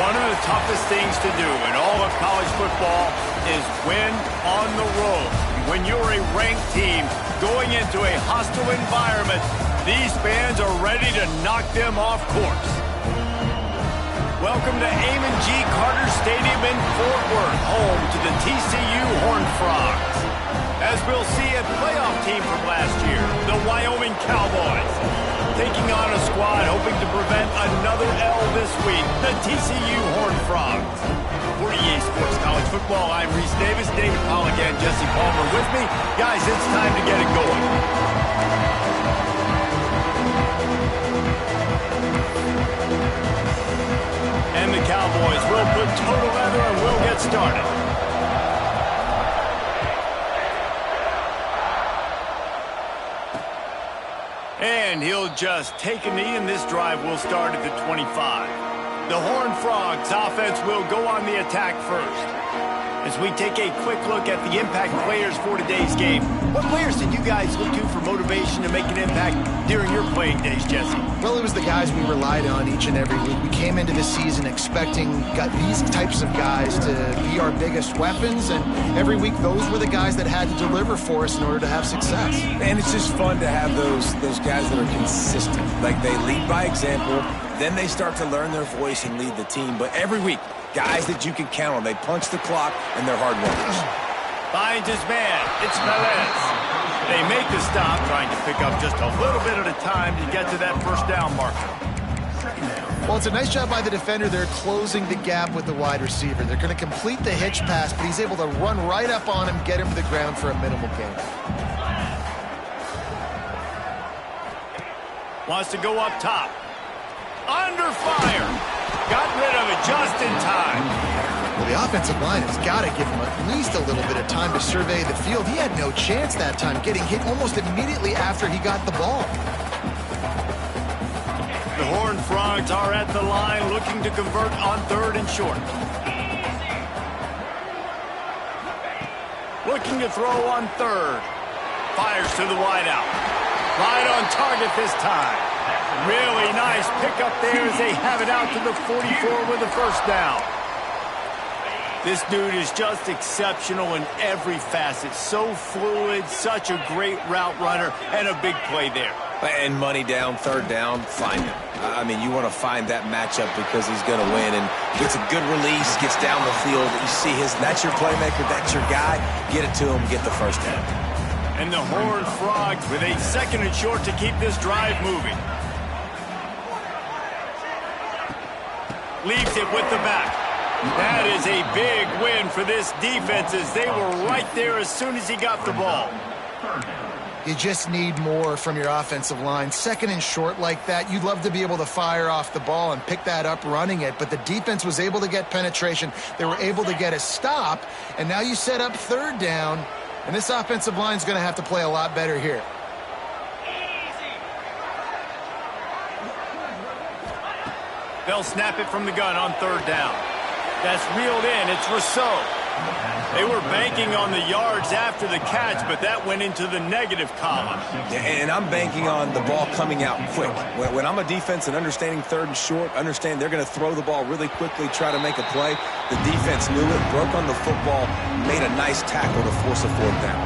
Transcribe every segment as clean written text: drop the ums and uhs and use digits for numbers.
One of the toughest things to do in all of college football is win on the road. When you're a ranked team going into a hostile environment, these fans are ready to knock them off course. Welcome to Amon G. Carter Stadium in Fort Worth, home to the TCU Horned Frogs. As we'll see, a playoff team from last year, the Wyoming Cowboys, taking on a squad hoping to prevent another L this week, the TCU Horned Frogs. For EA Sports College Football, I'm Reese Davis, David Pollack, and Jesse Palmer with me. Guys, it's time to get it going. And the Cowboys will put total leather and we'll get started. And he'll just take a knee, and this drive will start at the 25. The Horned Frogs offense will go on the attack first. As we take a quick look at the impact players for today's game, what players did you guys look to for motivation to make an impact during your playing days, Jesse? Well, it was the guys we relied on each and every week. We came into the season expecting these types of guys to be our biggest weapons, and every week those were the guys that had to deliver for us in order to have success. And it's just fun to have those guys that are consistent. Like, they lead by example, then they start to learn their voice and lead the team. But every week, guys that you can count on. They punch the clock, and they're hard workers. Finds his man. It's Velez. They make the stop, trying to pick up just a little bit at a time to get to that first down marker. Well, it's a nice job by the defender. They're closing the gap with the wide receiver. They're going to complete the hitch pass, but he's able to run right up on him, get him to the ground for a minimal gain. Wants to go up top. Under fire. Got rid of it just in time. Well, the offensive line has got to give him at least a little bit of time to survey the field. He had no chance that time, getting hit almost immediately after he got the ball. The Horned Frogs are at the line looking to convert on third and short. Looking to throw on third. Fires to the wideout. Right on target this time. Really nice pickup there as they have it out to the 44 with the first down. This dude is just exceptional in every facet. So fluid, such a great route runner, and a big play there. And money down, third down, find him. I mean, you want to find that matchup because he's going to win. And gets a good release, gets down the field. You see that's your playmaker, that's your guy. Get it to him, get the first down. And the Horned Frogs with a second and short to keep this drive moving. Leaves it with the back. That is a big win for this defense as they were right there as soon as he got the ball. You just need more from your offensive line. Second and short like that, you'd love to be able to fire off the ball and pick that up running it, but the defense was able to get penetration. They were able to get a stop, and now you set up third down, and this offensive line is going to have to play a lot better here. They'll snap it from the gun on third down. That's reeled in. It's Rousseau. They were banking on the yards after the catch, but that went into the negative column. And I'm banking on the ball coming out quick. When I'm a defense and understanding third and short, understand they're going to throw the ball really quickly, try to make a play. The defense knew it, broke on the football, made a nice tackle to force a fourth down.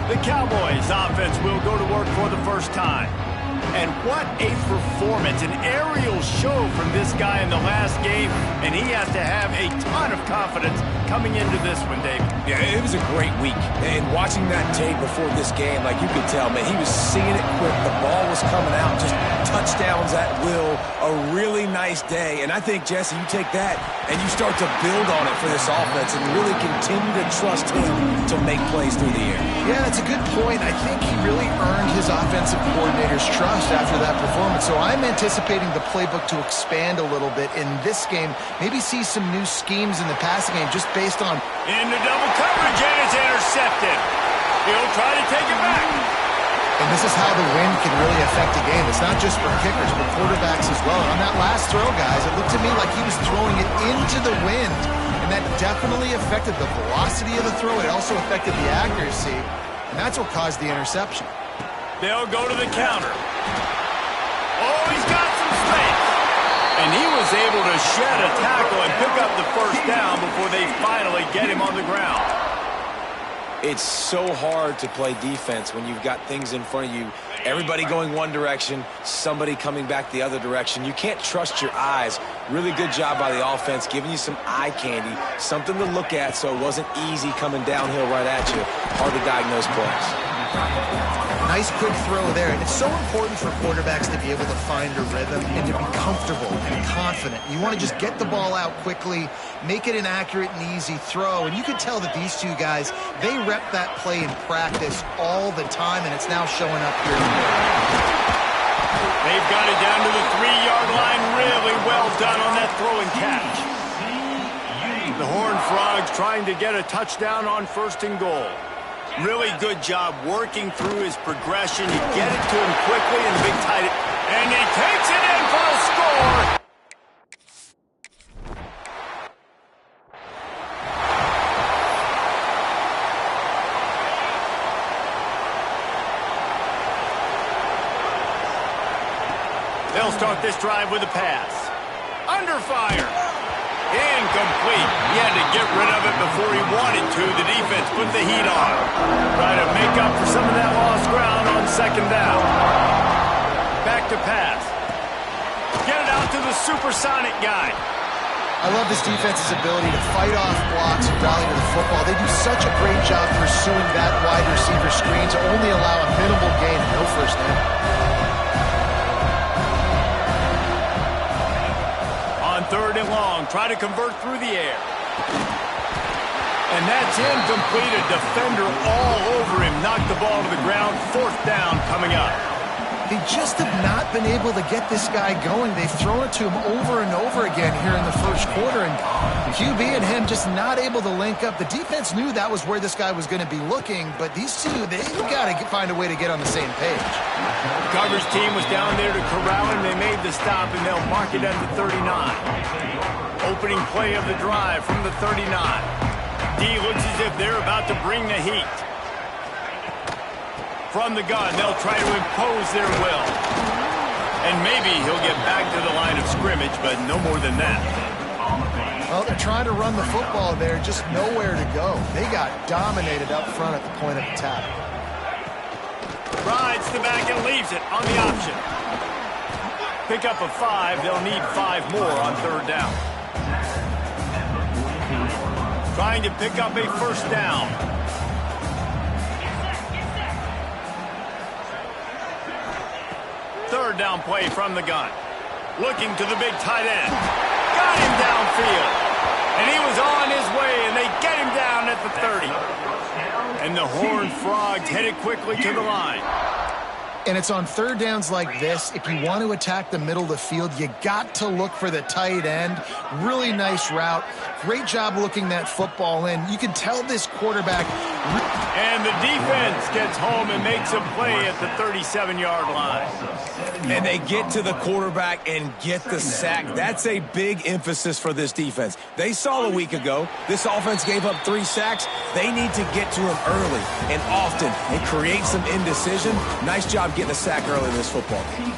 The Cowboys offense will go to work for the first time. And what a performance, an aerial show from this guy in the last game, and he has to have a ton of confidence coming into this one, David. Yeah, it was a great week. And watching that tape before this game, like you could tell, man, he was seeing it quick. The ball was coming out, just touchdowns at will. A really nice day. And I think, Jesse, you take that and you start to build on it for this offense and really continue to trust him to make plays through the air. Yeah, that's a good point. I think he really earned his offensive coordinator's trust after that performance. So I'm anticipating the playbook to expand a little bit in this game. Maybe see some new schemes in the passing game just based on... Into double coverage, and it's intercepted. He'll try to take it back. And this is how the wind can really affect a game. It's not just for kickers, but quarterbacks as well. And on that last throw, guys, it looked to me like he was throwing it into the wind. And that definitely affected the velocity of the throw. It also affected the accuracy. And that's what caused the interception. They'll go to the counter. Oh, he's got some space. And he was able to shed a tackle and pick up the first down before they finally get him on the ground. It's so hard to play defense when you've got things in front of you. Everybody going one direction, somebody coming back the other direction. You can't trust your eyes. Really good job by the offense, giving you some eye candy, something to look at so it wasn't easy coming downhill right at you. Hard to diagnose plays. Nice quick throw there. And it's so important for quarterbacks to be able to find a rhythm and to be comfortable and confident. You want to just get the ball out quickly, make it an accurate and easy throw. And you can tell that these two guys, they rep that play in practice all the time, and it's now showing up here. They've got it down to the 3-yard line. Really well done on that throw and catch. The Horned Frogs trying to get a touchdown on 1st and goal. Really good job working through his progression. You get it to him quickly in the big tight end. And he takes it in for a score. They'll start this drive with a pass. Under fire. Incomplete. He had to get rid of it before he wanted to. The defense put the heat on. Try to make up for some of that lost ground on 2nd down. Back to pass. Get it out to the supersonic guy. I love this defense's ability to fight off blocks and rally to the football. They do such a great job pursuing that wide receiver screen to only allow a minimal gain and no first down. On 3rd and long, try to convert through the air. And that's incomplete. A defender all over him. Knocked the ball to the ground. 4th down coming up. They just have not been able to get this guy going. They've thrown it to him over and over again here in the 1st quarter, and QB and him just not able to link up. The defense knew that was where this guy was going to be looking, but these two, they've got to find a way to get on the same page. The coverage team was down there to corral him. They made the stop, and they'll mark it at the 39. Opening play of the drive from the 39. D looks as if they're about to bring the heat. From the gun, they'll try to impose their will. And maybe he'll get back to the line of scrimmage, but no more than that. Well, they're trying to run the football there, just nowhere to go. They got dominated up front at the point of attack. Rides the back and leaves it on the option. Pick up a 5. They'll need 5 more on 3rd down. Trying to pick up a 1st down. Third down play from the gun. Looking to the big tight end. Got him downfield. And he was on his way, and they get him down at the 30. And the Horned Frogs headed quickly to the line. And it's on 3rd downs like this. If you want to attack the middle of the field, you got to look for the tight end. Really nice route. Great job looking that football in. You can tell this quarterback. And the defense gets home and makes a play at the 37-yard line. And they get to the quarterback and get the sack. That's a big emphasis for this defense. They saw a week ago, this offense gave up 3 sacks. They need to get to him early and often and create some indecision. Nice job getting a sack early in this football game.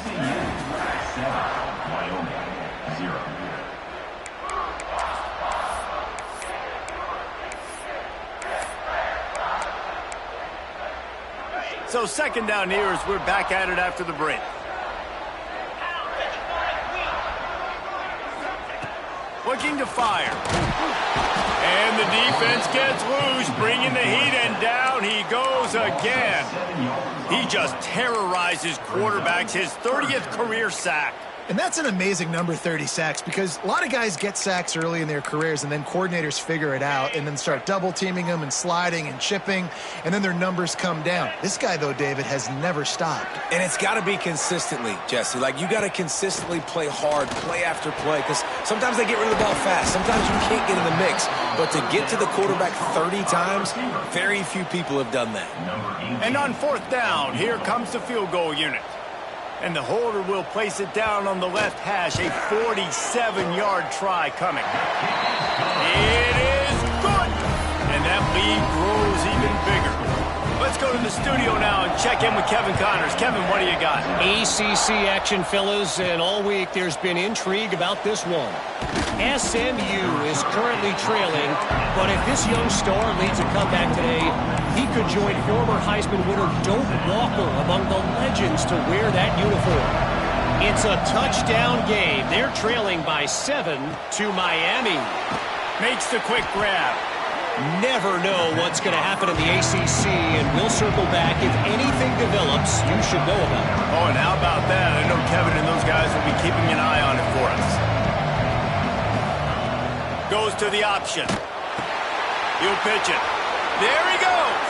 So 2nd down here as we're back at it after the break. Looking to fire. And the defense gets loose, bringing the heat, and down he goes again. He just terrorizes quarterbacks, his 30th career sack. And that's an amazing number, 30 sacks, because a lot of guys get sacks early in their careers, and then coordinators figure it out and then start double-teaming them and sliding and chipping, and then their numbers come down. This guy, though, David, has never stopped. And it's got to be consistently, Jesse. Like, you got to consistently play hard, play after play, because sometimes they get rid of the ball fast. Sometimes you can't get in the mix. But to get to the quarterback 30 times, very few people have done that. And on 4th down, here comes the field goal unit. And the holder will place it down on the left hash. A 47-yard try coming. It is good. And that lead grows even bigger. But Let's go to the studio now and check in with Kevin Connors. Kevin, what do you got? ACC action, fellas, and all week there's been intrigue about this one. SMU is currently trailing, but if this young star leads a comeback today, he could join former Heisman winner Doak Walker among the legends to wear that uniform. It's a touchdown game. They're trailing by 7 to Miami. Makes the quick grab. Never know what's going to happen in the ACC, and we'll circle back if anything develops you should know about. Oh, and how about that? I know Kevin and those guys will be keeping an eye on it for us. Goes to the option. He'll pitch it. There he goes.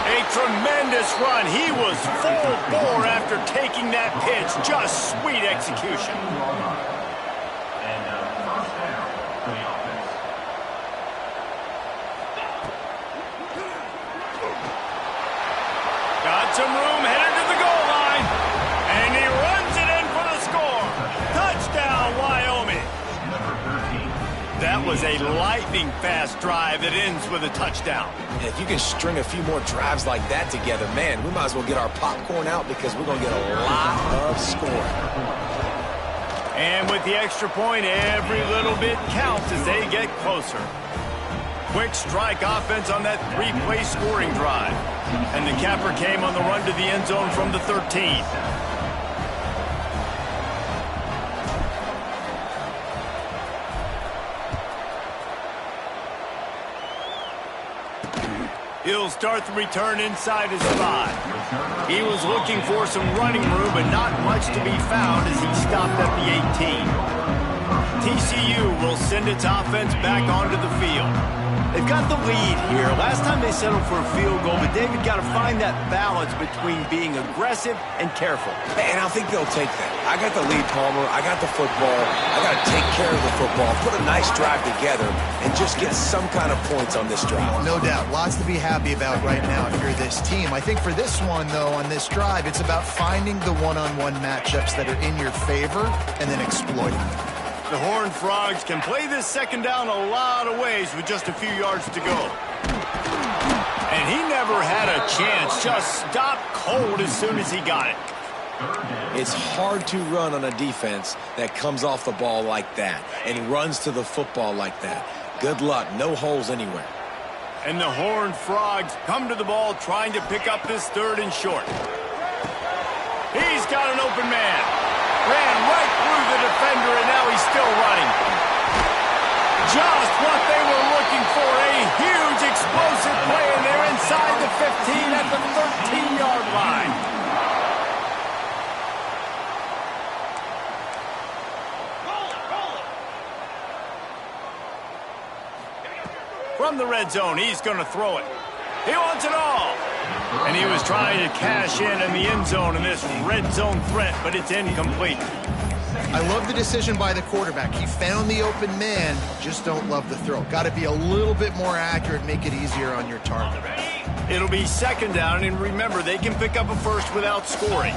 A tremendous run. He was full bore after taking that pitch. Just sweet execution. Got some room, headed to the goal line, and he runs it in for the score. Touchdown, Wyoming. That was a lightning-fast drive that ends with a touchdown. And if you can string a few more drives like that together, man, we might as well get our popcorn out because we're going to get a lot of scoring. And with the extra point, every little bit counts as they get closer. Quick strike offense on that three-play scoring drive. And the capper came on the run to the end zone from the 13. He'll start the return inside his 5. He was looking for some running room, but not much to be found as he stopped at the 18. TCU will send its offense back onto the field. They've got the lead here. Last time they settled for a field goal, but David got to find that balance between being aggressive and careful. And I think they'll take that. I got the lead, Palmer. I got the football. I got to take care of the football, put a nice drive together, and just get some kind of points on this drive. No doubt. Lots to be happy about right now if you're this team. I think for this one, though, on this drive, it's about finding the one-on-one matchups that are in your favor and then exploiting them. The Horned Frogs can play this second down a lot of ways with just a few yards to go. And he never had a chance. Just stopped cold as soon as he got it. It's hard to run on a defense that comes off the ball like that and runs to the football like that. Good luck. No holes anywhere. And the Horned Frogs come to the ball trying to pick up this 3rd and short. He's got an open man. Ran right through the defender, and now he's still running. Just what they were looking for, a huge explosive play, and they're inside the 15 at the 13-yard line. From the red zone, he's going to throw it. He wants it all. And he was trying to cash in the end zone in this red zone threat, but it's incomplete. I love the decision by the quarterback. He found the open man, just don't love the throw. Got to be a little bit more accurate, make it easier on your target. It'll be second down, and remember, they can pick up a first without scoring.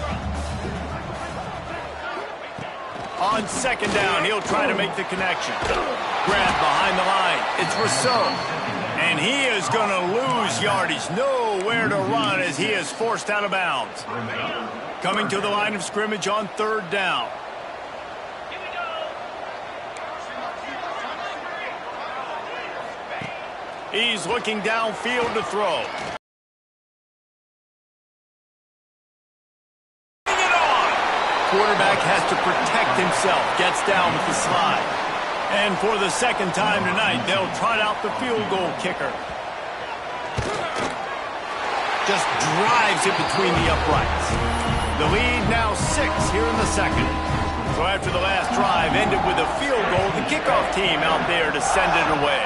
On second down, he'll try to make the connection. Grab behind the line. It's Rousseau. And he is going to lose yardage. Nowhere to run as he is forced out of bounds. Coming to the line of scrimmage on 3rd down. He's looking downfield to throw. Bring it on! Quarterback has to protect himself. Gets down with the slide. And for the second time tonight, they'll trot out the field goal kicker. Just drives it between the uprights. The lead now 6 here in the second. So after the last drive ended with a field goal, the kickoff team out there to send it away.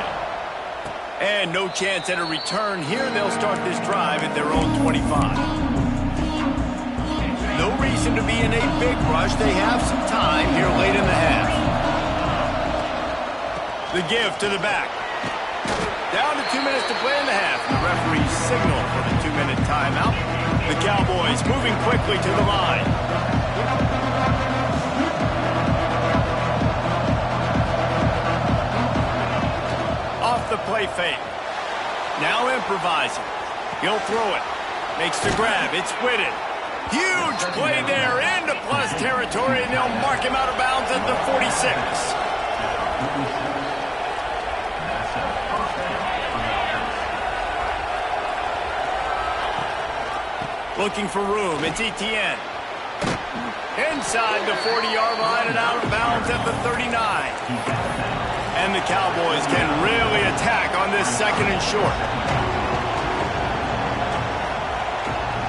And no chance at a return here. They'll start this drive at their own 25. No reason to be in a big rush. They have some time here late in the half. The give to the back. Down to 2 minutes to play in the half. The referee's signal for the 2-minute timeout. The Cowboys moving quickly to the line. Off the improvising. He'll throw it. Makes the grab. It's Whitted. Huge play there into plus territory, and they'll mark him out of bounds at the 46. Looking for room. It's Etienne. Inside the 40-yard line and out of bounds at the 39. And the Cowboys can really attack on this second and short.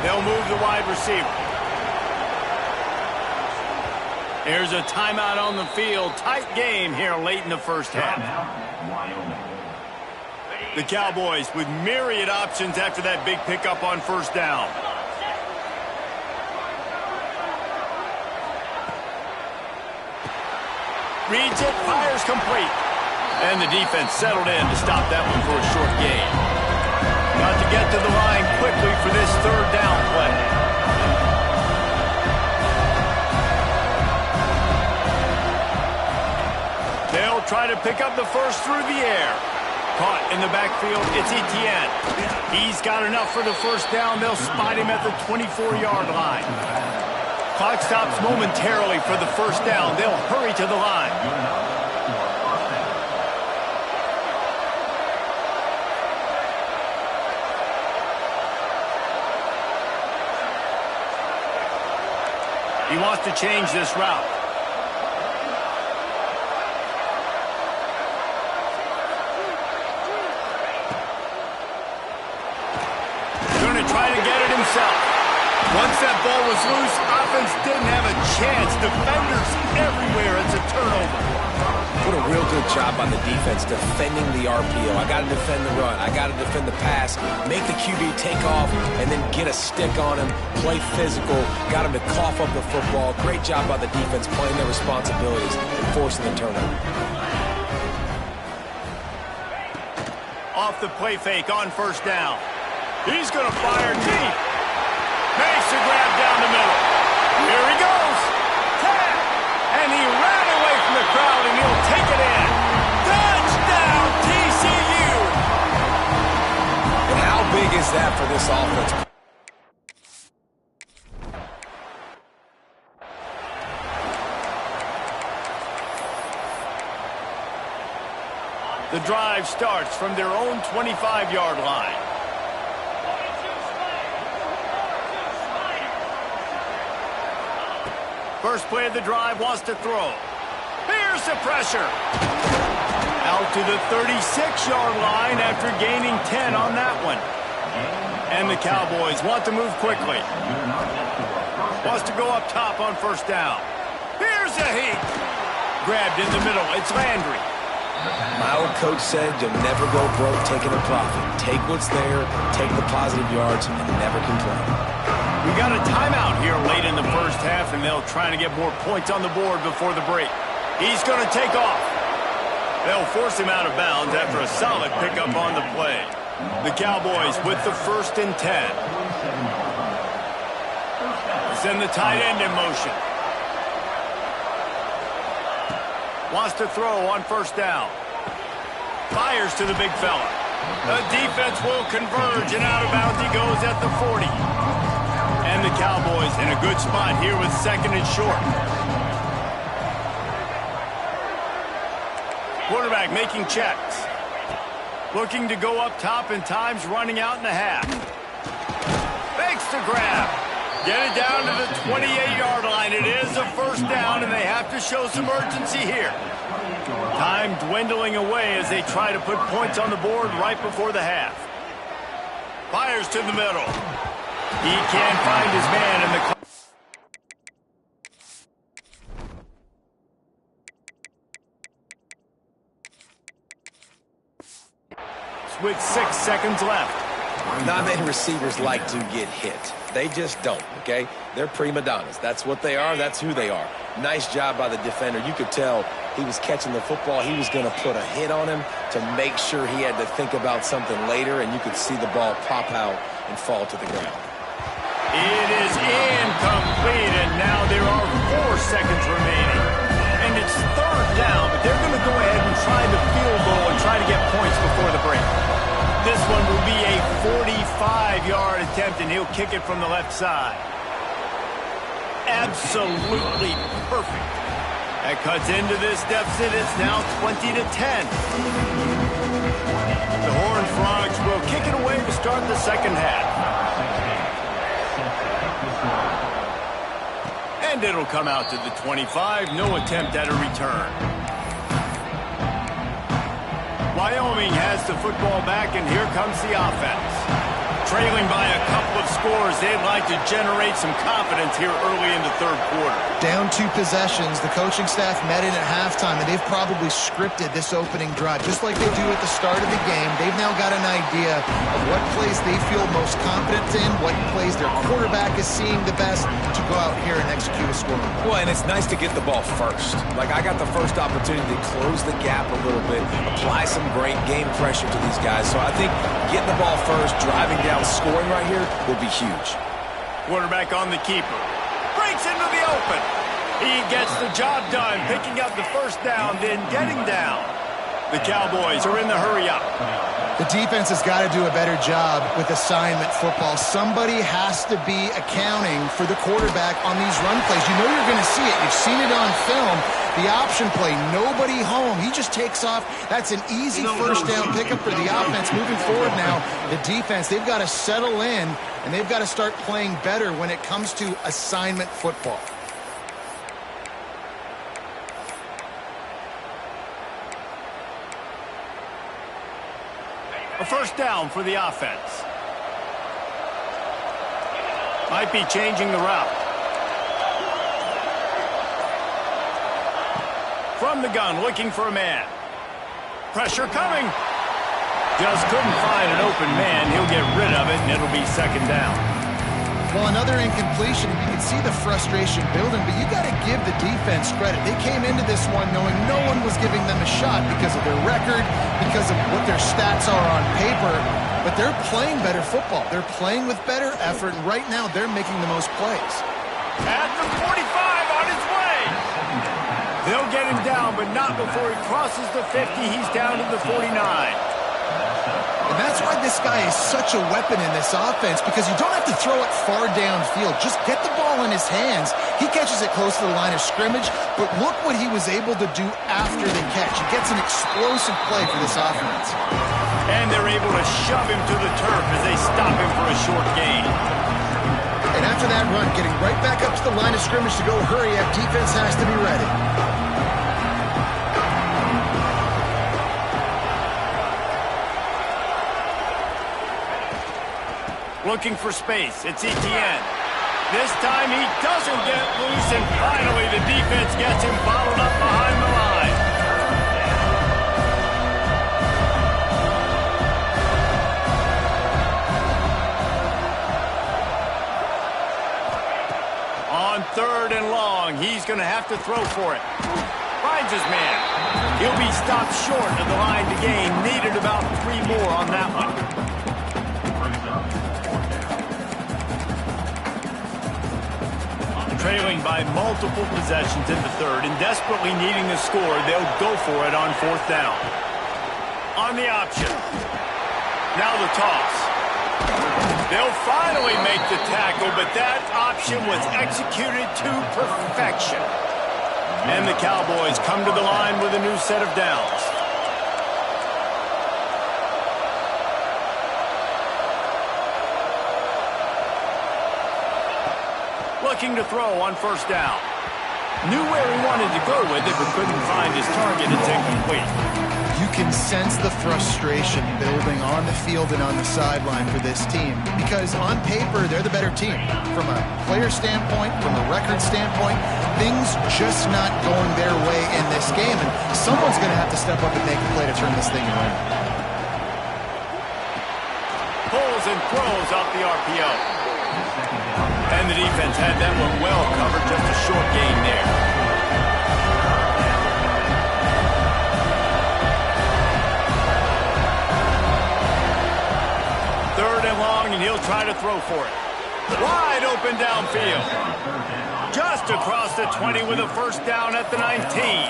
They'll move the wide receiver. Here's a timeout on the field. Tight game here late in the first half. The Cowboys with myriad options after that big pickup on first down. Reads it, fires complete. And the defense settled in to stop that one for a short gain. Got to get to the line quickly for this third down play. They'll try to pick up the first through the air. Caught in the backfield, it's Etienne. He's got enough for the first down. They'll spot him at the 24-yard line. Clock stops momentarily for the first down. They'll hurry to the line. He wants to change this route. Going to try to get it himself. Once that ball was loose, offense didn't have a chance. Defenders everywhere. It's a turnover. Put a real good job on the defense defending the RPO. I got to defend the run. I got to defend the pass. Make the QB take off and then get a stick on him. Play physical. Got him to cough up the football. Great job by the defense playing their responsibilities and forcing the turnover. Off the play fake on first down. He's going to fire deep. Makes the grab down the middle. Here he goes. Tap. And he ran away from the crowd, and he'll take it in. Touchdown, TCU. And how big is that for this offense? The drive starts from their own 25-yard line. First play of the drive, wants to throw. Here's the pressure. Out to the 36-yard line after gaining 10 on that one. And the Cowboys want to move quickly. Wants to go up top on first down. Here's a heat. Grabbed in the middle. It's Landry. My old coach said you'll never go broke taking a profit. Take what's there, take the positive yards, and never complain. We got a timeout here late in the first half, and they'll try to get more points on the board before the break. He's going to take off. They'll force him out of bounds after a solid pickup on the play. The Cowboys with the 1st and 10. Send the tight end in motion. Wants to throw on first down. Fires to the big fella. The defense will converge, and out of bounds he goes at the 40. And the Cowboys in a good spot here with 2nd and short. Quarterback making checks. Looking to go up top, and time's running out in the half. Fakes the grab. Get it down to the 28-yard line. It is a first down, and they have to show some urgency here. Time dwindling away as they try to put points on the board right before the half. Fires to the middle. He can't find his man in the... With 6 seconds left. Not many receivers like to get hit. They just don't, okay? They're prima donnas. That's what they are. That's who they are. Nice job by the defender. You could tell he was catching the football. He was going to put a hit on him to make sure he had to think about something later, and you could see the ball pop out and fall to the ground. It is incomplete, and now there are 4 seconds remaining. And it's 3rd down, but they're going to go ahead and try the field goal and try to get points before the break. This one will be a left, and he'll kick it from the left side. Absolutely perfect. That cuts into this deficit. It's now 20-10. The Horned Frogs will kick it away to start the second half. And it'll come out to the 25. No attempt at a return. Wyoming has the football back, and here comes the offense. Trailing by a couple of scores, they'd like to generate some confidence here early in the third quarter. Down 2 possessions, the coaching staff met in at halftime, and they've probably scripted this opening drive. Just like they do at the start of the game, they've now got an idea of what plays they feel most confident in, what plays their quarterback is seeing the best to go out here and execute a score. Well, and it's nice to get the ball first. Like, I got the first opportunity to close the gap a little bit, apply some great game pressure to these guys. So I think getting the ball first, driving down, scoring right here will be huge. Quarterback on the keeper. Breaks into the open. He gets the job done, picking up the first down, then getting down. The Cowboys are in the hurry-up. The defense has got to do a better job with assignment football. Somebody has to be accounting for the quarterback on these run plays. You know you're going to see it. You've seen it on film. The option play, nobody home. He just takes off. That's an easy first down pickup for the offense. Moving forward now, the defense, they've got to settle in, and they've got to start playing better when it comes to assignment football. A first down for the offense. Might be changing the route. From the gun, looking for a man. Pressure coming. Just couldn't find an open man. He'll get rid of it, and it'll be second down. Well, another incompletion. You can see the frustration building, but you got to give the defense credit. They came into this one knowing no one was giving them a shot because of their record, because of what their stats are on paper, but they're playing better football. They're playing with better effort, and right now they're making the most plays. At the 45, on his way. They'll get him down, but not before he crosses the 50. He's down to the 49. And that's why this guy is such a weapon in this offense, because you don't have to throw it far downfield. Just get the ball in his hands. He catches it close to the line of scrimmage, but look what he was able to do after the catch. He gets an explosive play for this offense. And they're able to shove him to the turf as they stop him for a short gain. And after that run, getting right back up to the line of scrimmage to go hurry up, defense has to be ready. Looking for space. It's Etienne. This time he doesn't get loose, and finally the defense gets him bottled up behind the line. On third and long, he's going to have to throw for it. Finds his man. He'll be stopped short of the line to gain. Needed about 3 more on that one. Trailing by multiple possessions in the third and desperately needing a score, they'll go for it on fourth down. On the option. Now the toss. They'll finally make the tackle, but that option was executed to perfection. And the Cowboys come to the line with a new set of downs. Looking to throw on first down. Knew where he wanted to go with it, but couldn't find his target. It's incomplete. You can sense the frustration building on the field and on the sideline for this team, because on paper, they're the better team. From a player standpoint, from a record standpoint, things just not going their way in this game, and someone's going to have to step up and make a play to turn this thing around. Pulls and throws off the RPO. And the defense had that one well covered, just a short gain there. Third and long, and he'll try to throw for it. Wide open downfield. Just across the 20 with a first down at the 19.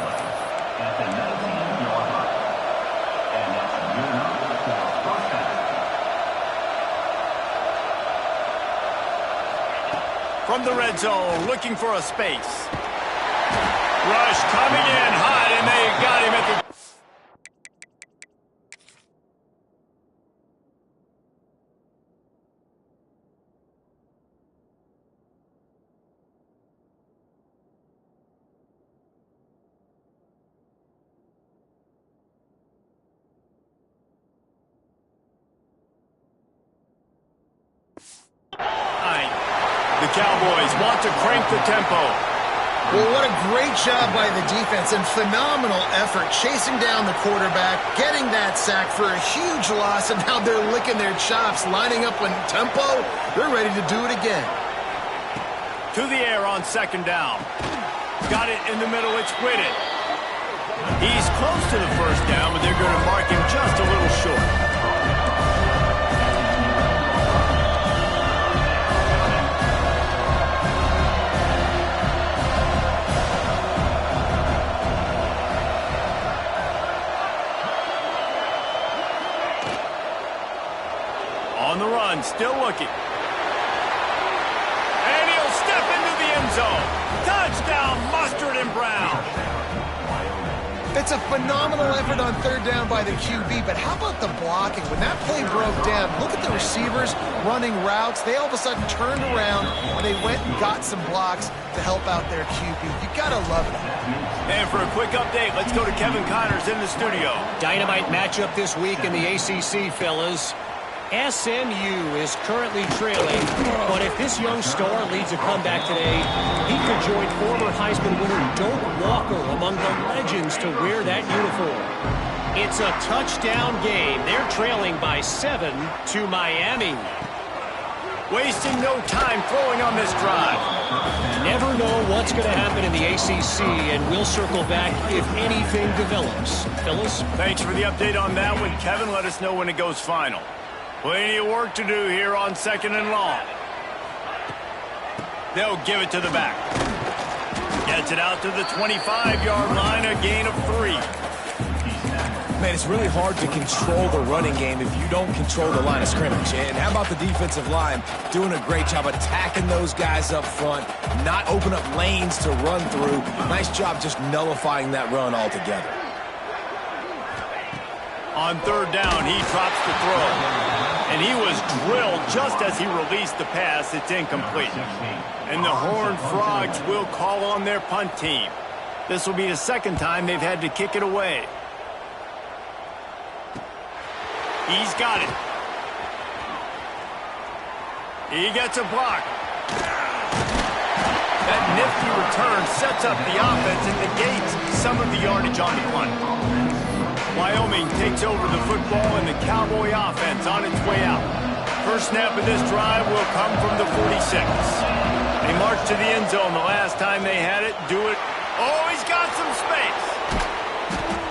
From the red zone, looking for a space. Rush coming in hot, and they got him at the... The Cowboys want to crank the tempo. Well, what a great job by the defense and phenomenal effort chasing down the quarterback, getting that sack for a huge loss, and now they're licking their chops, lining up in tempo. They're ready to do it again. To the air on second down. Got it in the middle. It's Whitted. He's close to the first down, but they're going to mark him just a little short. On the run, still looking. And he'll step into the end zone. Touchdown, Mustard and Brown. It's a phenomenal effort on third down by the QB, but how about the blocking? When that play broke down, look at the receivers running routes. They all of a sudden turned around, and they went and got some blocks to help out their QB. You got to love it. And for a quick update, let's go to Kevin Connors in the studio. Dynamite matchup this week in the ACC, fellas. SMU is currently trailing, but if this young star leads a comeback today, he could join former Heisman winner Doak Walker among the legends to wear that uniform. It's a touchdown game. They're trailing by 7 to Miami. Wasting no time throwing on this drive. Never know what's going to happen in the ACC, and we'll circle back if anything develops. Phyllis? Thanks for the update on that one, Kevin. Let us know when it goes final. Plenty of work to do here on second and long. They'll give it to the back. Gets it out to the 25-yard line, a gain of 3. Man, it's really hard to control the running game if you don't control the line of scrimmage. And how about the defensive line doing a great job attacking those guys up front, not open up lanes to run through. Nice job just nullifying that run altogether. On third down, he drops the throw. And he was drilled just as he released the pass. It's incomplete. And the Horned Frogs will call on their punt team. This will be the second time they've had to kick it away. He's got it. He gets a block. That nifty return sets up the offense and negates some of the yardage on the punt. Wyoming takes over the football and the Cowboy offense on its way out. First snap of this drive will come from the 46. They marched to the end zone the last time they had it. Do it. Oh, he's got some space.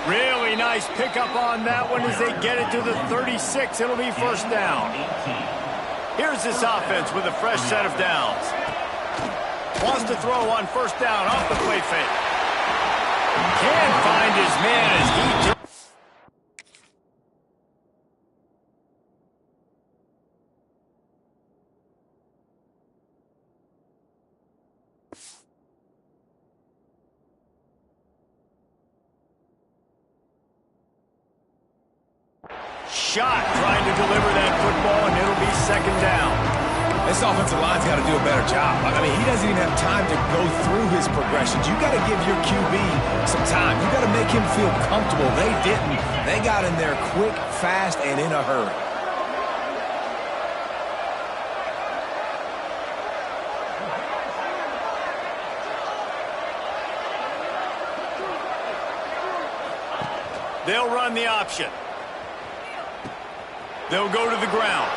Really nice pickup on that one as they get it to the 36. It'll be first down. Here's this offense with a fresh set of downs. Wants to throw on first down off the play fake. Can't find his man as he... Shot trying to deliver that football, and it'll be second down. This offensive line's got to do a better job. I mean, he doesn't even have time to go through his progressions. You got to give your QB some time. You got to make him feel comfortable. They didn't. They got in there quick, fast, and in a hurry. They'll run the option. They'll go to the ground.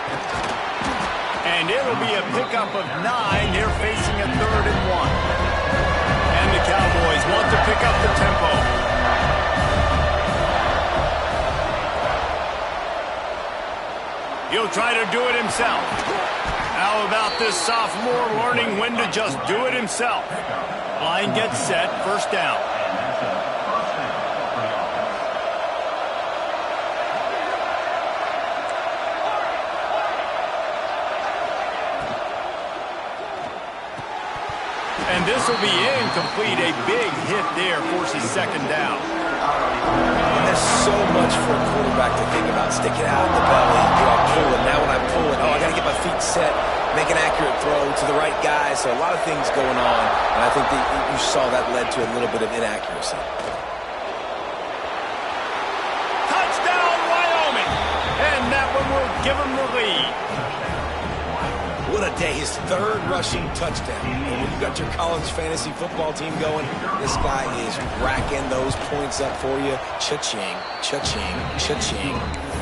And it'll be a pickup of 9. They're facing a 3rd and 1. And the Cowboys want to pick up the tempo. He'll try to do it himself. How about this sophomore learning when to just do it himself? Line gets set, first down. And this will be incomplete. A big hit there forces second down. And there's so much for a quarterback to think about. Stick it out of the belly. Do I pull it? Now when I pull it, I got to get my feet set, make an accurate throw to the right guy. So a lot of things going on. And I think that you saw that led to a little bit of inaccuracy. Touchdown, Wyoming. And that one will give them the lead. What a day. His third rushing touchdown. And when you got your college fantasy football team going, this guy is racking those points up for you. Cha-ching, cha-ching, cha-ching.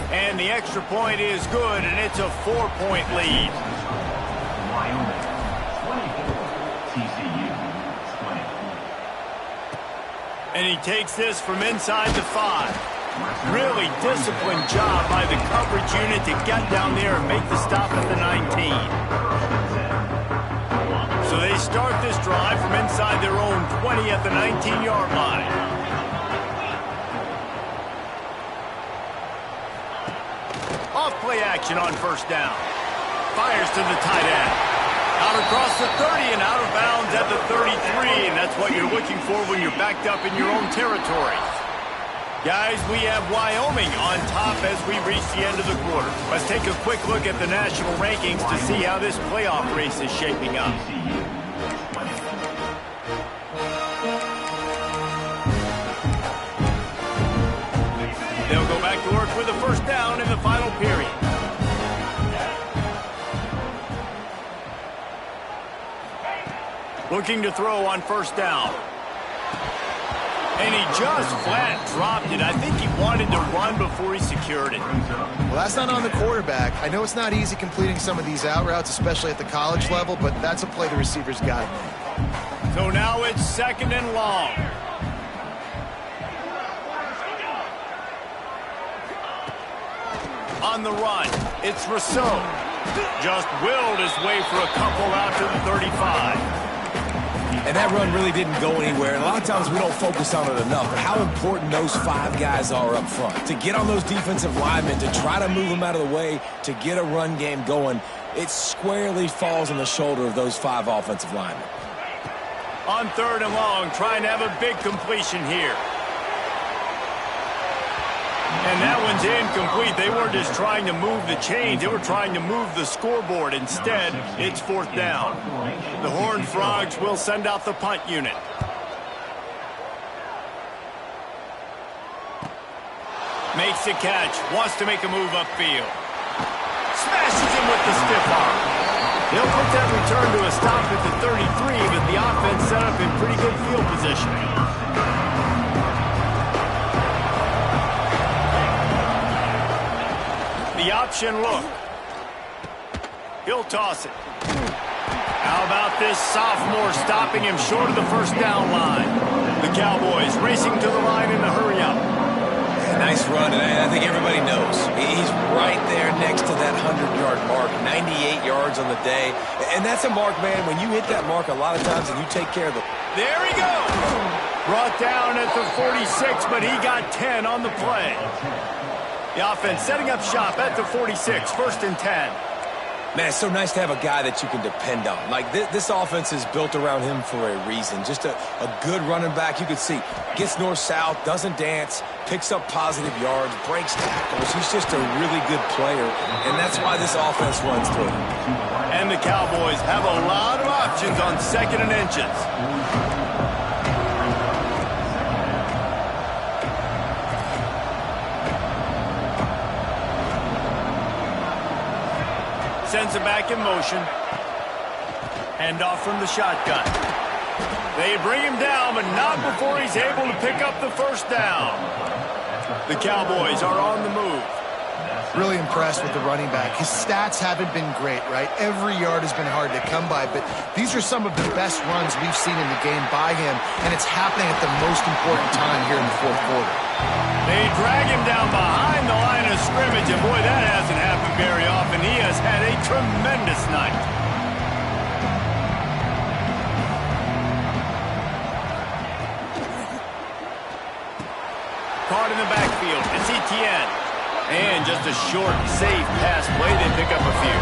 And the extra point is good, and it's a 4-point lead. Wyoming, 24. TCU, 20. And he takes this from inside the 5. Really disciplined job by the coverage unit to get down there and make the stop at the 19. So they start this drive from inside their own 20 at the 19-yard line. Off play action on first down. Fires to the tight end. Out across the 30 and out of bounds at the 33. And that's what you're looking for when you're backed up in your own territory. Guys, we have Wyoming on top as we reach the end of the quarter. Let's take a quick look at the national rankings to see how this playoff race is shaping up. They'll go back to work with a first down in the final period. Looking to throw on first down. And he just flat dropped it. I think he wanted to run before he secured it. Well, that's not on the quarterback. I know it's not easy completing some of these out routes, especially at the college level, but that's a play the receiver's got to make. So now it's second and long. On the run, it's Rousseau. Just willed his way for a couple out to the 35. And that run really didn't go anywhere. And a lot of times we don't focus on it enough. But how important those 5 guys are up front. To get on those defensive linemen, to try to move them out of the way, to get a run game going, it squarely falls on the shoulder of those 5 offensive linemen. On third and long, trying to have a big completion here. And that one's incomplete. They weren't just trying to move the chains. They were trying to move the scoreboard. Instead, it's fourth down. The Horned Frogs will send out the punt unit. Makes the catch. Wants to make a move upfield. Smashes him with the stiff arm. He'll put that return to a stop at the 33, but the offense set up in pretty good field position. The option look. He'll toss it. How about this sophomore stopping him short of the first down line? The Cowboys racing to the line in the hurry-up. Nice run, and I think everybody knows. He's right there next to that 100-yard mark, 98 yards on the day. And that's a mark, man, when you hit that mark a lot of times and you take care of the... There he goes! Brought down at the 46, but he got 10 on the play. The offense setting up shop at the 46, first and 10. Man, it's so nice to have a guy that you can depend on. Like, this offense is built around him for a reason. Just a good running back. You can see, gets north-south, doesn't dance, picks up positive yards, breaks tackles. He's just a really good player, and that's why this offense runs through him. And the Cowboys have a lot of options on second and inches. Sends it back in motion. Handoff from the shotgun. They bring him down, but not before he's able to pick up the first down. The Cowboys are on the move. Really impressed with the running back. His stats haven't been great, right? Every yard has been hard to come by, but these are some of the best runs we've seen in the game by him, and it's happening at the most important time here in the fourth quarter. They drag him down behind the line of scrimmage, and boy, that hasn't happened very often. He has had a tremendous night. Caught in the backfield. It's Etienne. And just a short, safe pass play. They pick up a few.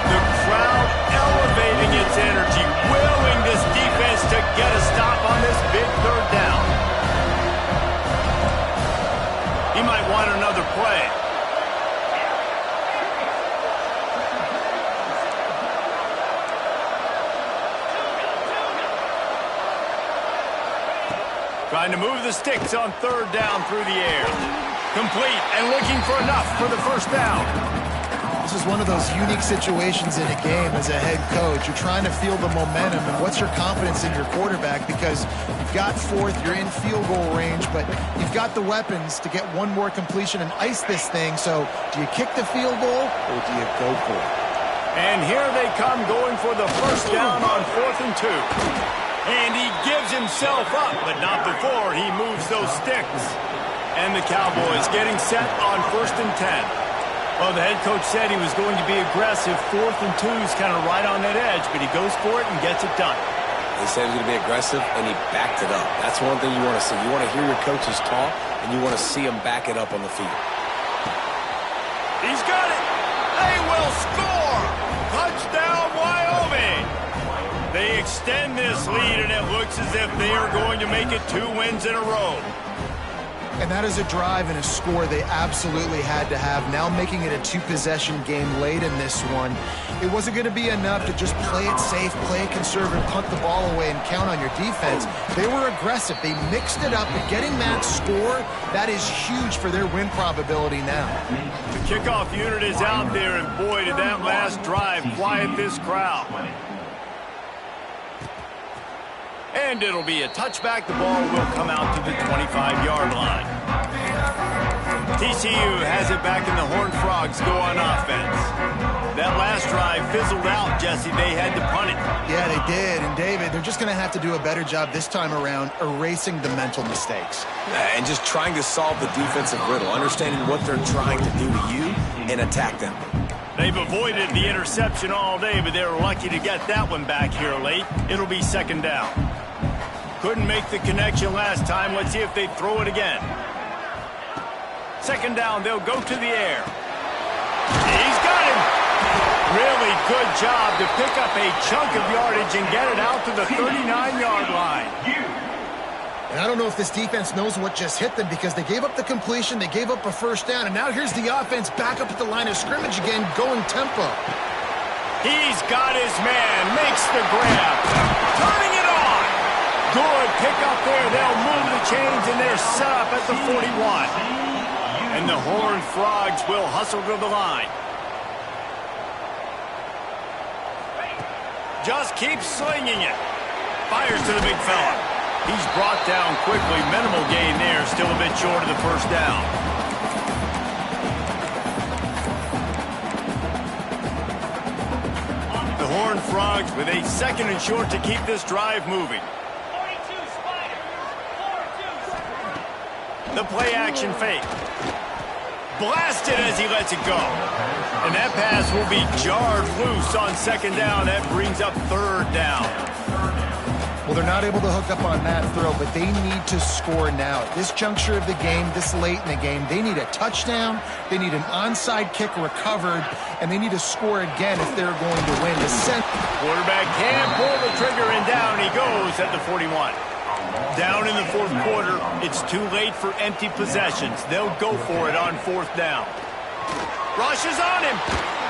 The crowd elevating its energy, willing this to get a stop on this big third down. He might want another play. Trying to move the sticks on third down through the air. Complete and looking for enough for the first down. This is one of those unique situations in a game as a head coach. You're trying to feel the momentum and what's your confidence in your quarterback, because you've got fourth, you're in field goal range, but you've got the weapons to get one more completion and ice this thing. So do you kick the field goal or do you go for it? And here they come going for the first down on 4th and 2. And he gives himself up, but not before he moves those sticks. And the Cowboys getting set on 1st and 10. Well, the head coach said he was going to be aggressive. 4th and 2 is kind of right on that edge, but he goes for it and gets it done. He said he was going to be aggressive, and he backed it up. That's one thing you want to see. You want to hear your coaches talk, and you want to see them back it up on the field. He's got it. They will score. Touchdown, Wyoming. They extend this lead, and it looks as if they are going to make it 2 wins in a row. And that is a drive and a score they absolutely had to have. Now making it a 2-possession game late in this one. It wasn't going to be enough to just play it safe, play it conservative, punt the ball away, and count on your defense. They were aggressive. They mixed it up, but getting that score, that is huge for their win probability now. The kickoff unit is out there, and boy, did that last drive quiet this crowd. And it'll be a touchback. The ball will come out to the 25-yard line. TCU has it back, and the Horned Frogs go on offense. That last drive fizzled out, Jesse. They had to punt it. Yeah, they did. And, David, they're just going to have to do a better job this time around erasing the mental mistakes. Yeah, and just trying to solve the defensive riddle, understanding what they're trying to do to you and attack them. They've avoided the interception all day, but they're lucky to get that one back here late. It'll be 2nd down. Couldn't make the connection last time. Let's see if they throw it again. 2nd down, they'll go to the air. He's got him. Really good job to pick up a chunk of yardage and get it out to the 39-yard line. And I don't know if this defense knows what just hit them, because they gave up the completion, they gave up a first down, and now here's the offense back up at the line of scrimmage again, going tempo. He's got his man, makes the grab, turning it on. Good pick up there. They'll move the chains, and they're set up at the 41. And the Horned Frogs will hustle to the line. Just keeps slinging it. Fires to the big fella. He's brought down quickly. Minimal gain there. Still a bit short of the first down. The Horned Frogs with a 2nd and short to keep this drive moving. The play action fake. Blasted as he lets it go. And that pass will be jarred loose on 2nd down. That brings up 3rd down. Well, they're not able to hook up on that throw, but they need to score now. At this juncture of the game, this late in the game, they need a touchdown, they need an onside kick recovered, and they need to score again if they're going to win. Quarterback can pull the trigger, and down he goes at the 41. Down in the 4th quarter, it's too late for empty possessions. They'll go for it on 4th down. Rush is on him.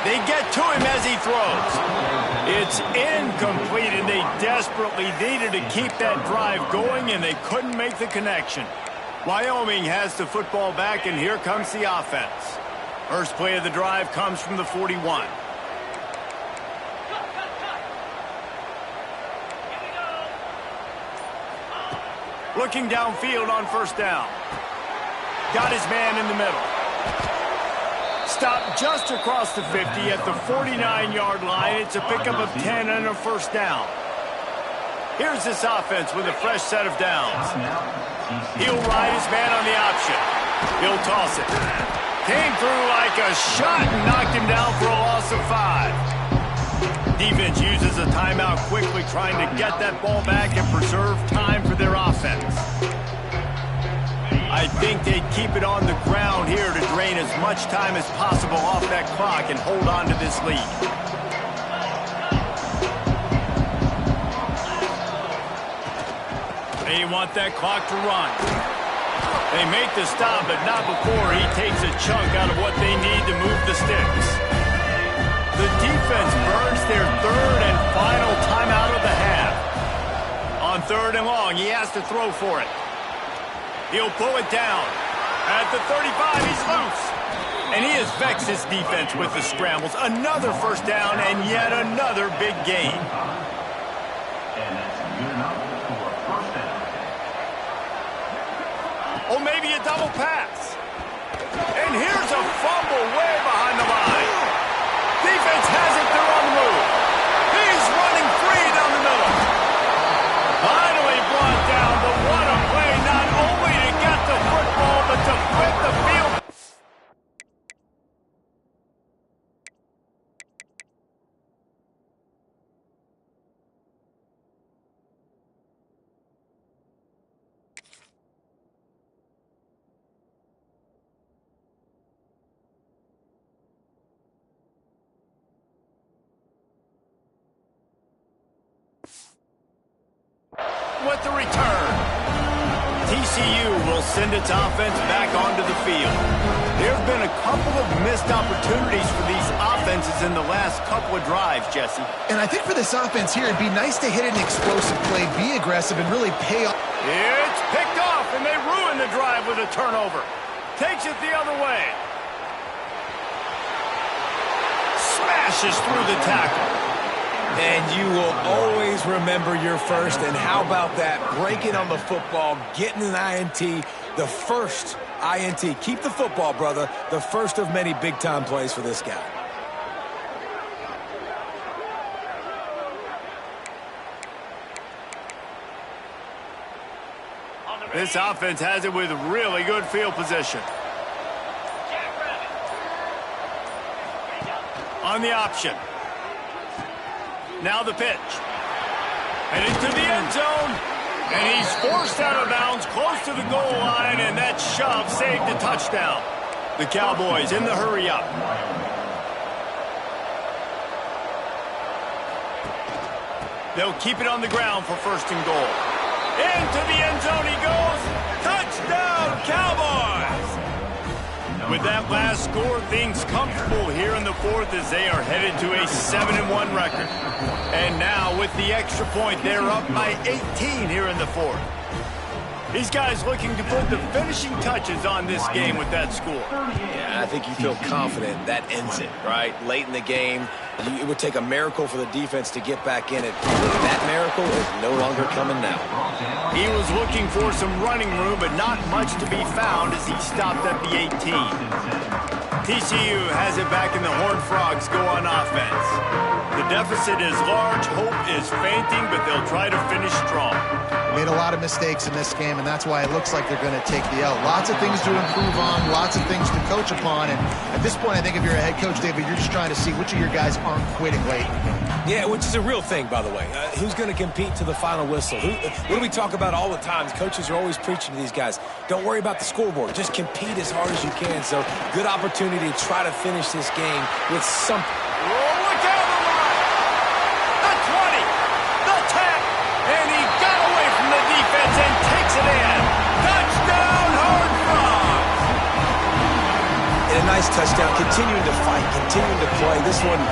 They get to him as he throws. It's incomplete, and they desperately needed to keep that drive going, and they couldn't make the connection. Wyoming has the football back, and here comes the offense. First play of the drive comes from the 41. Looking downfield on 1st down. Got his man in the middle. Stopped just across the 50 at the 49-yard line. It's a pickup of 10 and a 1st down. Here's this offense with a fresh set of downs. He'll ride his man on the option. He'll toss it. Came through like a shot and knocked him down for a loss of 5. Defense uses a timeout quickly, trying to get that ball back and preserve time for their offense. I think they'd keep it on the ground here to drain as much time as possible off that clock and hold on to this lead. They want that clock to run. They make the stop, but not before he takes a chunk out of what they need to move the sticks. The defense burns their third and final timeout of the half. On 3rd and long, he has to throw for it. He'll pull it down. At the 35, he's loose. And he has vexed his defense with the scrambles. Another first down and yet another big gain. And that's good enough for a first down. Or maybe a double pass. And here's a fumble way behind the line. Defense has it, they're on the move. He's running free down the middle. Finally brought down, but what a play, not only to get the football, but to flip the field. With the return, TCU will send its offense back onto the field. There have been a couple of missed opportunities for these offenses in the last couple of drives, Jesse. And I think for this offense here, it'd be nice to hit an explosive play, be aggressive, and really pay off. It's picked off, and they ruin the drive with a turnover. Takes it the other way. Smashes through the tackle. And you will always remember your first. And how about that? Breaking on the football, getting an INT, the first INT. Keep the football, brother. The first of many big-time plays for this guy. This offense has it with really good field position. On the option. Now the pitch. And into the end zone. And he's forced out of bounds close to the goal line, and that shove saved the touchdown. The Cowboys in the hurry-up. They'll keep it on the ground for 1st and goal. Into the end zone he goes. Touchdown, Cowboys! With that last score, things comfortable here in the 4th as they are headed to a 7-1 record. And now, with the extra point, they're up by 18 here in the 4th. These guys looking to put the finishing touches on this game with that score. Yeah, I think you feel confident that ends it, right? Late in the game, it would take a miracle for the defense to get back in it. That miracle is no longer coming now. He was looking for some running room, but not much to be found as he stopped at the 18. TCU has it back and the Horned Frogs go on offense. The deficit is large, hope is fainting, but they'll try to finish strong. Made a lot of mistakes in this game, and that's why it looks like they're going to take the L. Lots of things to improve on, lots of things to coach upon, and at this point, I think if you're a head coach, David, you're just trying to see which of your guys aren't quitting late. Yeah, which is a real thing, by the way. Who's going to compete to the final whistle? What do we talk about all the time? Coaches are always preaching to these guys. Don't worry about the scoreboard. Just compete as hard as you can. So, good opportunity to try to finish this game with something. Look out the line! The 20! The 10! And he got away from the defense and takes it in. Touchdown, Horned Frogs! And a nice touchdown. Continuing to fight, continuing to play. This one,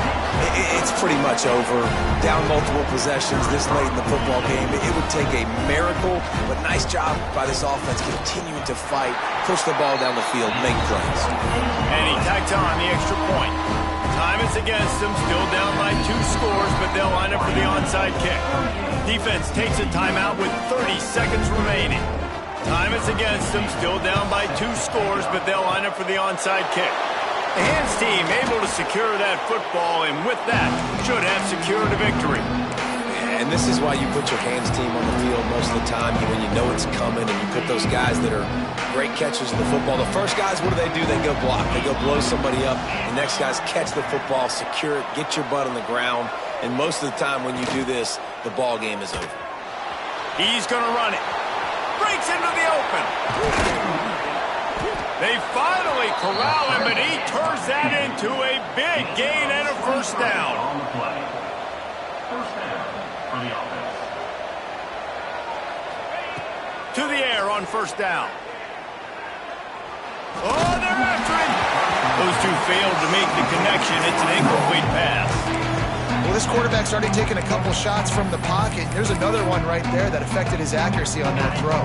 it's pretty much over. Down multiple possessions this late in the football game. It would take a miracle, but nice job by this offense continuing to fight, push the ball down the field, make plays. And he tacked on the extra point. Time is against them, still down by 2 scores, but they'll line up for the onside kick. Defense takes a timeout with 30 seconds remaining. Time is against them, still down by 2 scores, but they'll line up for the onside kick. The hands team able to secure that football, and with that, should have secured a victory. And this is why you put your hands team on the field most of the time when you know it's coming, and you put those guys that are great catchers in the football. The first guys, what do? They go block. They go blow somebody up. The next guys catch the football, secure it, get your butt on the ground. And most of the time when you do this, the ball game is over. He's going to run it. Breaks into the open. They finally corral him, but he turns that into a big gain and a first down. On the play. First down for the offense. To the air on first down. Oh, they're after him. Those two failed to make the connection. It's an incomplete pass. Well, this quarterback's already taken a couple shots from the pocket. There's another one right there that affected his accuracy on that throw.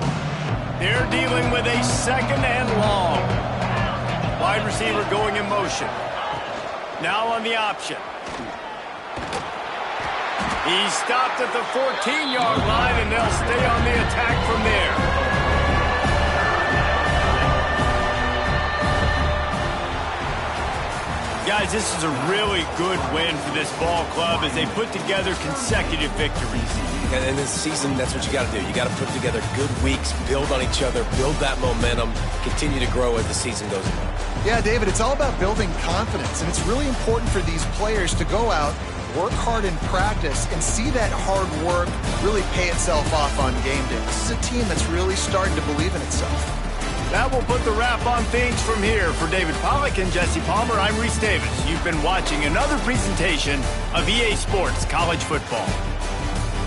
They're dealing with a second and long. Wide receiver going in motion. Now on the option. He stopped at the 14-yard line, and they'll stay on the attack from there. Guys, this is a really good win for this ball club as they put together consecutive victories. And in this season, that's what you got to do. You got to put together good weeks, build on each other, build that momentum, continue to grow as the season goes on. Yeah, David, it's all about building confidence, and it's really important for these players to go out, work hard in practice, and see that hard work really pay itself off on game day. This is a team that's really starting to believe in itself. That will put the wrap on things from here. For David Pollack and Jesse Palmer, I'm Reese Davis. You've been watching another presentation of EA Sports College Football.